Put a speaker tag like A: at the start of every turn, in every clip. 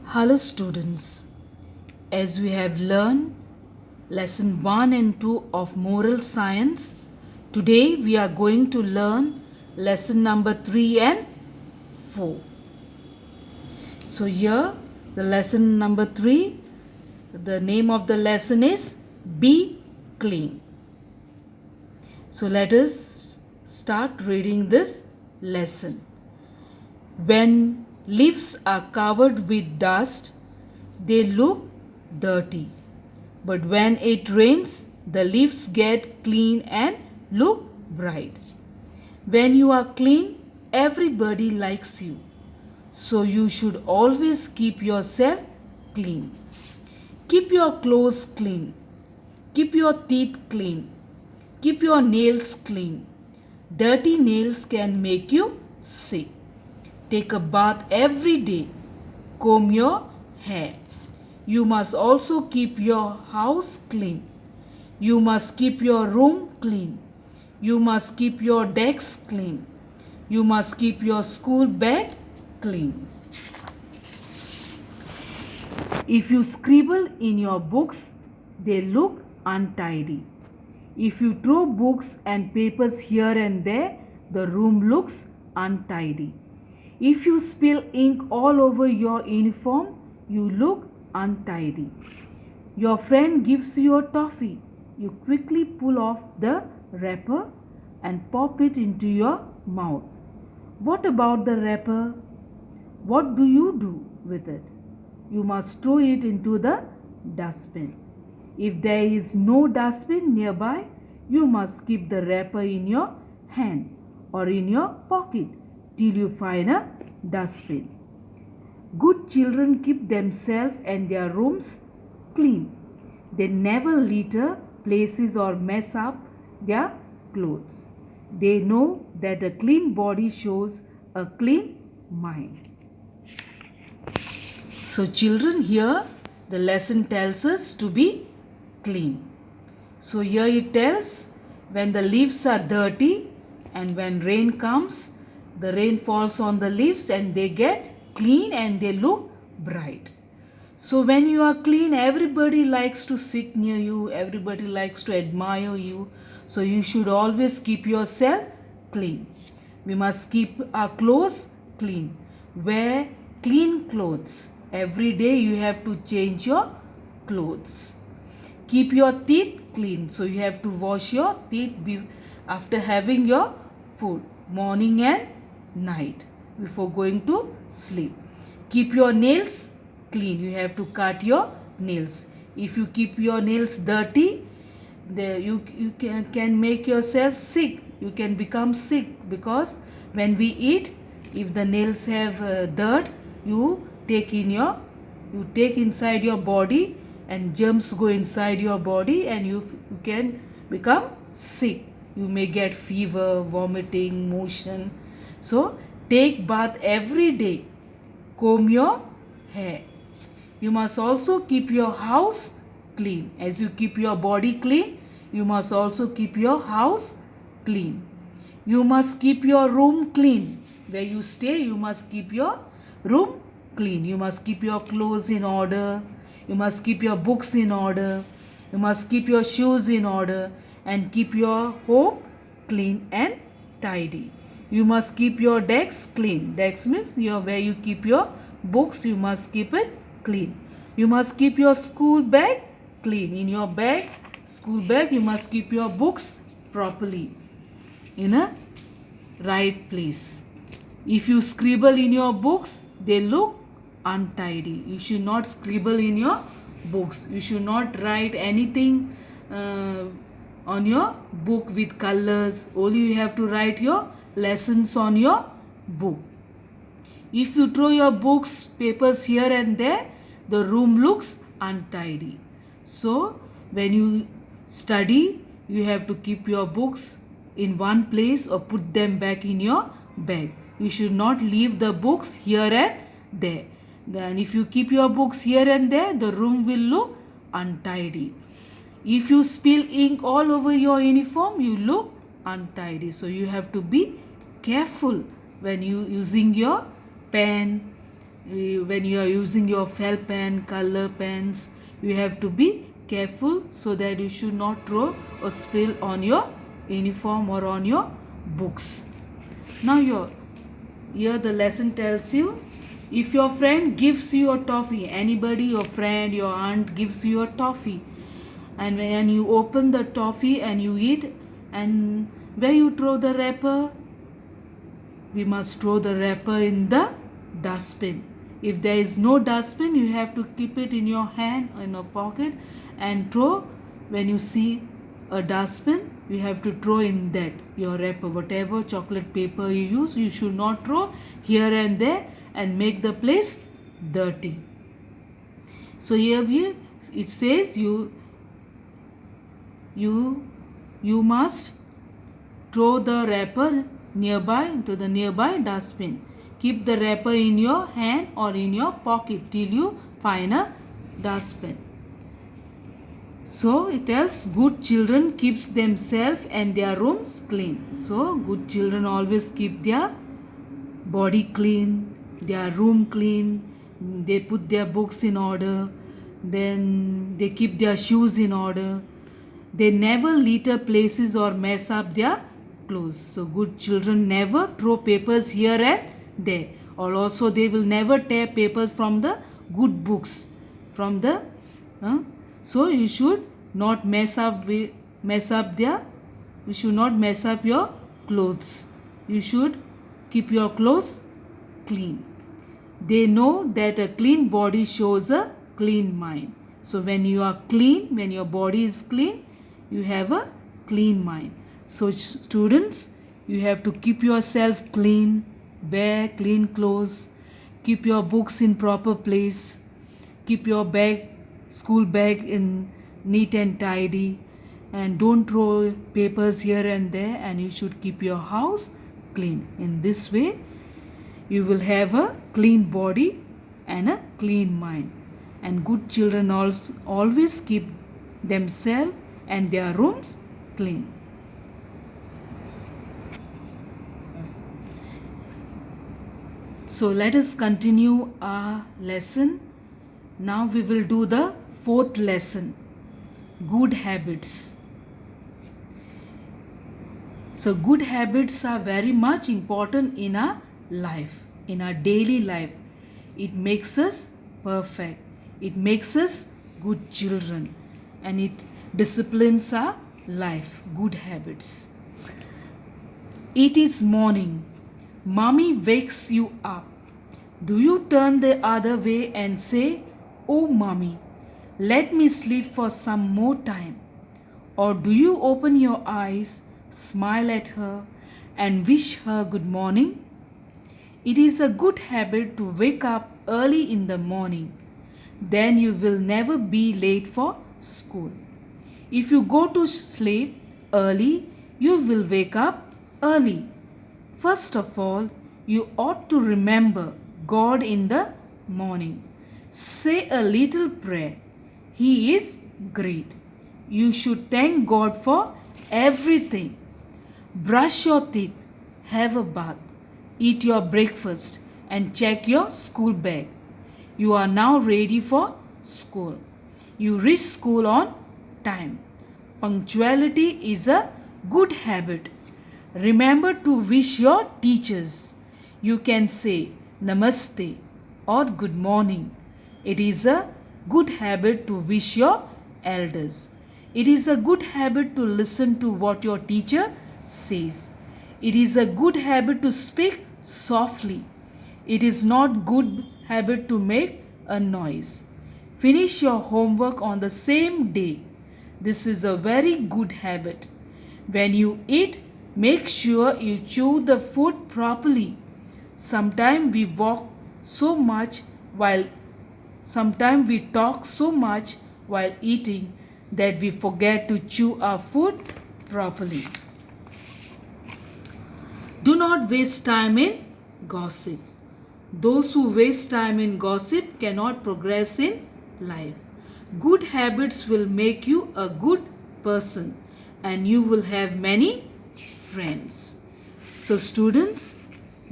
A: Hello students, as we have learned lesson 1 and 2 of moral science, today we are going to learn lesson number 3 and 4. So here the lesson number 3, the name of the lesson is Be Clean. So let us start reading this lesson. When leaves are covered with dust, they look dirty. But when it rains, the leaves get clean and look bright. When you are clean, everybody likes you. So you should always keep yourself clean. Keep your clothes clean. Keep your teeth clean. Keep your nails clean. Dirty nails can make you sick. Take a bath every day. Comb your hair. You must also keep your house clean. You must keep your room clean. You must keep your desk clean. You must keep your school bag clean. If you scribble in your books, they look untidy. If you throw books and papers here and there, the room looks untidy. If you spill ink all over your uniform, you look untidy. Your friend gives you a toffee. You quickly pull off the wrapper and pop it into your mouth. What about the wrapper? What do you do with it? You must throw it into the dustbin. If there is no dustbin nearby, you must keep the wrapper in your hand or in your pocket till you find a dustbin. Good children keep themselves and their rooms clean. They never litter places or mess up their clothes. They know that a clean body shows a clean mind. So children, here the lesson tells us to be clean. So here it tells when the leaves are dirty and when rain comes, the rain falls on the leaves and they get clean and they look bright. So when you are clean, everybody likes to sit near you, everybody likes to admire you. So you should always keep yourself clean. We must keep our clothes clean. Wear clean clothes. Every day you have to change your clothes. Keep your teeth clean. So you have to wash your teeth after having your food, morning and night, before going to sleep. Keep your nails clean. You have to cut your nails. If you keep your nails dirty, you can make yourself sick. You can become sick because when we eat, if the nails have dirt, you take inside your body and germs go inside your body and you can become sick. You may get fever, vomiting, motion. So take bath every day. Comb your hair. You must also keep your house clean. As you keep your body clean, you must also keep your house clean. You must keep your room clean. Where you stay, you must keep your room clean. You must keep your clothes in order. You must keep your books in order. You must keep your shoes in order and keep your home clean and tidy. You must keep your desk clean. Desk means where you keep your books, you must keep it clean. You must keep your school bag clean. In your bag, school bag, you must keep your books properly in a right place. If you scribble in your books, they look untidy. You should not scribble in your books. You should not write anything on your book with colors. Only you have to write your lessons on your book. If you throw your books, papers here and there, the room looks untidy. So when you study, you have to keep your books in one place or put them back in your bag. You should not leave the books here and there. Then if you keep your books here and there, the room will look untidy. If you spill ink all over your uniform, you look untidy. So you have to be careful when you using your pen, when you are using your felt pen, color pens, you have to be careful so that you should not throw or spill on your uniform or on your books. Now here the lesson tells you, if your friend gives you a toffee, anybody, your friend, your aunt gives you a toffee, and when you open the toffee and you eat, and where you throw the wrapper, we must throw the wrapper in the dustbin. If there is no dustbin, you have to keep it in your hand, in your pocket, and throw. When you see a dustbin, you have to throw in that your wrapper. Whatever chocolate paper you use, you should not throw here and there and make the place dirty. So here it says you must throw the wrapper into the nearby dustbin. Keep the wrapper in your hand or in your pocket till you find a dustbin. So it tells, good children keeps themselves and their rooms clean. So good children always keep their body clean, their room clean, they put their books in order, then they keep their shoes in order. They never litter places or mess up their clothes. So good children never throw papers here and there. Or also they will never tear papers from the good books. So you should not mess up your clothes. You should keep your clothes clean. They know that a clean body shows a clean mind. So when you are clean, when your body is clean, you have a clean mind. So students, you have to keep yourself clean, wear clean clothes, keep your books in proper place, keep your school bag in neat and tidy, and don't throw papers here and there, and you should keep your house clean. In this way, you will have a clean body and a clean mind. And good children also always keep themselves and their rooms clean. So let us continue our lesson. Now we will do the fourth lesson, good habits. So good habits are very much important in our life, in our daily life. It makes us perfect. It makes us good children, and it disciplines our life, good habits. It is morning. Mommy wakes you up. Do you turn the other way and say, "Oh, mommy, let me sleep for some more time"? Or do you open your eyes, smile at her, and wish her good morning? It is a good habit to wake up early in the morning. Then you will never be late for school. If you go to sleep early, you will wake up early. First of all, you ought to remember God in the morning. Say a little prayer. He is great. You should thank God for everything. Brush your teeth, have a bath, eat your breakfast, and check your school bag. You are now ready for school. You reach school on time. Punctuality is a good habit. Remember to wish your teachers. You can say Namaste or good morning. It is a good habit to wish your elders. It is a good habit to listen to what your teacher says. It is a good habit to speak softly. It is not good habit to make a noise. Finish your homework on the same day. This is a very good habit. When you eat, make sure you chew the food properly. Sometimes we talk so much while eating that we forget to chew our food properly. Do not waste time in gossip. Those who waste time in gossip cannot progress in life. Good habits will make you a good person, and you will have many friends. So students,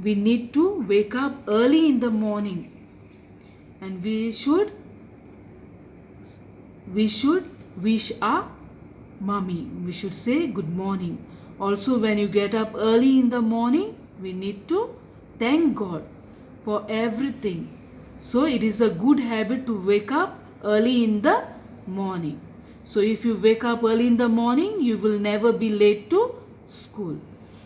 A: we need to wake up early in the morning. and we should wish our mommy. We should say good morning. Also, when you get up early in the morning, we need to thank God for everything. So it is a good habit to wake up early in the morning. So if you wake up early in the morning, you will never be late to school.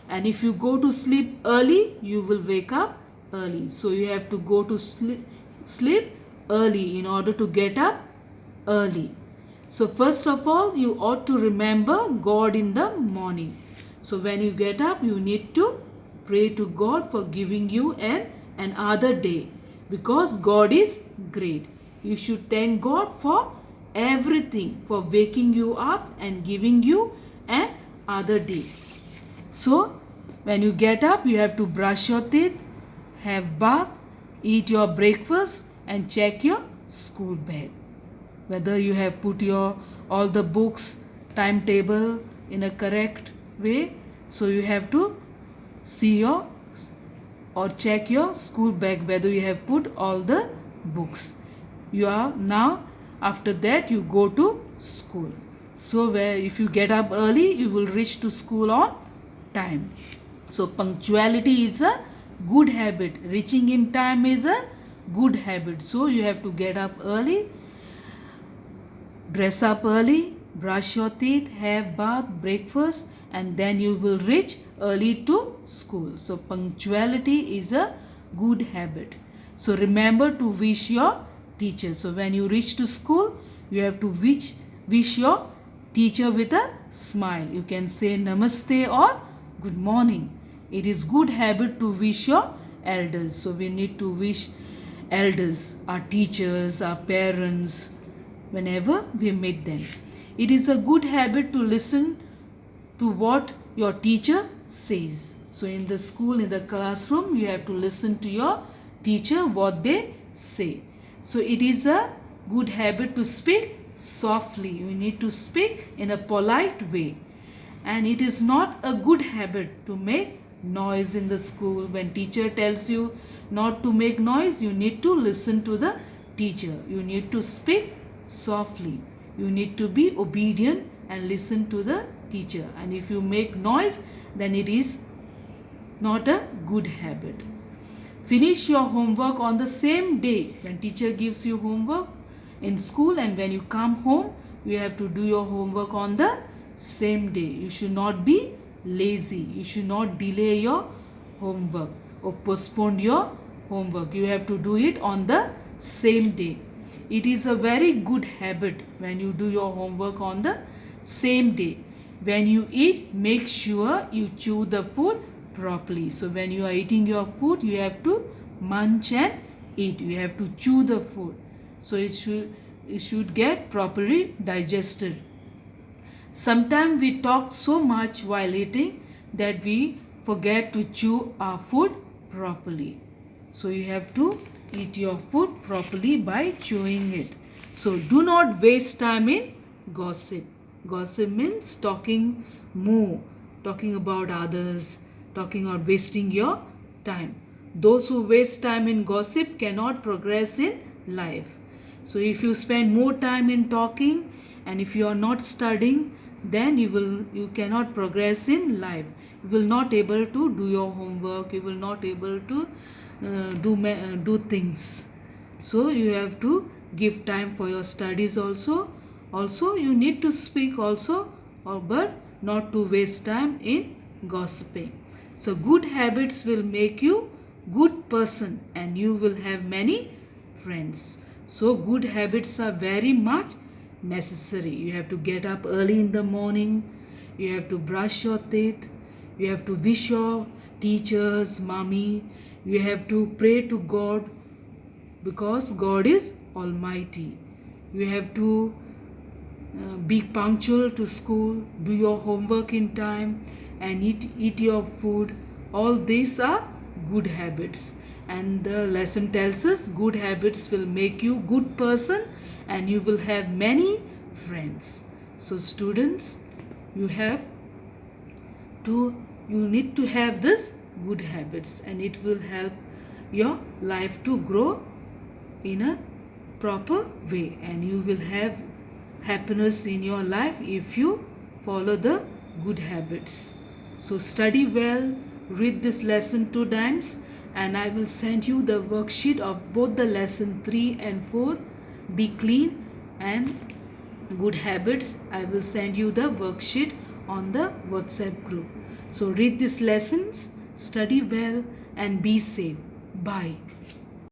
A: And if you go to sleep early, you will wake up early. So you have to go to sleep early in order to get up early. So first of all, you ought to remember God in the morning. So when you get up, you need to pray to God for giving you another day, because God is great. You should thank God for everything, for waking you up and giving you another day. So when you get up, you have to brush your teeth, have bath, eat your breakfast and check your school bag, whether you have put your all the books timetable in a correct way. So you have to see your or check your school bag whether you have put all the books. You are now, after that you go to school. So where if you get up early, you will reach to school on time. So punctuality is a good habit. Reaching in time is a good habit. So you have to get up early, dress up early, brush your teeth, have bath, breakfast, and then you will reach early to school. So punctuality is a good habit. So remember to wish your teacher. So when you reach to school, you have to wish your teacher with a smile. You can say namaste or good morning. It is good habit to wish your elders. So we need to wish elders, our teachers, our parents, whenever we meet them. It is a good habit to listen to what your teacher says. So in the school, in the classroom, you have to listen to your teacher what they say. So it is a good habit to speak softly. You need to speak in a polite way. And it is not a good habit to make noise in the school. When teacher tells you not to make noise, you need to listen to the teacher. You need to speak softly. You need to be obedient and listen to the teacher. And if you make noise, then it is not a good habit. Finish your homework on the same day. When teacher gives you homework in school, and when you come home, you have to do your homework on the same day. You should not be lazy. You should not delay your homework or postpone your homework. You have to do it on the same day. It is a very good habit when you do your homework on the same day. When you eat, make sure you chew the food properly. So when you are eating your food, you have to munch and eat. You have to chew the food. So it should get properly digested. Sometimes we talk so much while eating that we forget to chew our food properly. So you have to eat your food properly by chewing it. So do not waste time in gossip. Gossip means talking more, talking about others, talking or wasting your time. Those who waste time in gossip cannot progress in life. So if you spend more time in talking and if you are not studying, then you cannot progress in life. You will not able to do your homework. You will not able to do things. So you have to give time for your studies also. Also you need to speak also, but not to waste time in gossiping. So good habits will make you good person and you will have many friends. So good habits are very much necessary. You have to get up early in the morning. You have to brush your teeth. You have to wish your teachers, mommy. You have to pray to God because God is Almighty. You have to be punctual to school, do your homework in time, and eat your food. All these are good habits. And the lesson tells us good habits will make you good person and you will have many friends. So students, you need to have this good habits and it will help your life to grow in a proper way, and you will have happiness in your life if you follow the good habits. So study well, read this lesson 2 times, and I will send you the worksheet of both the lesson 3 and 4, be clean and good habits. I will send you the worksheet on the WhatsApp group. So read these lessons, study well, and be safe. Bye.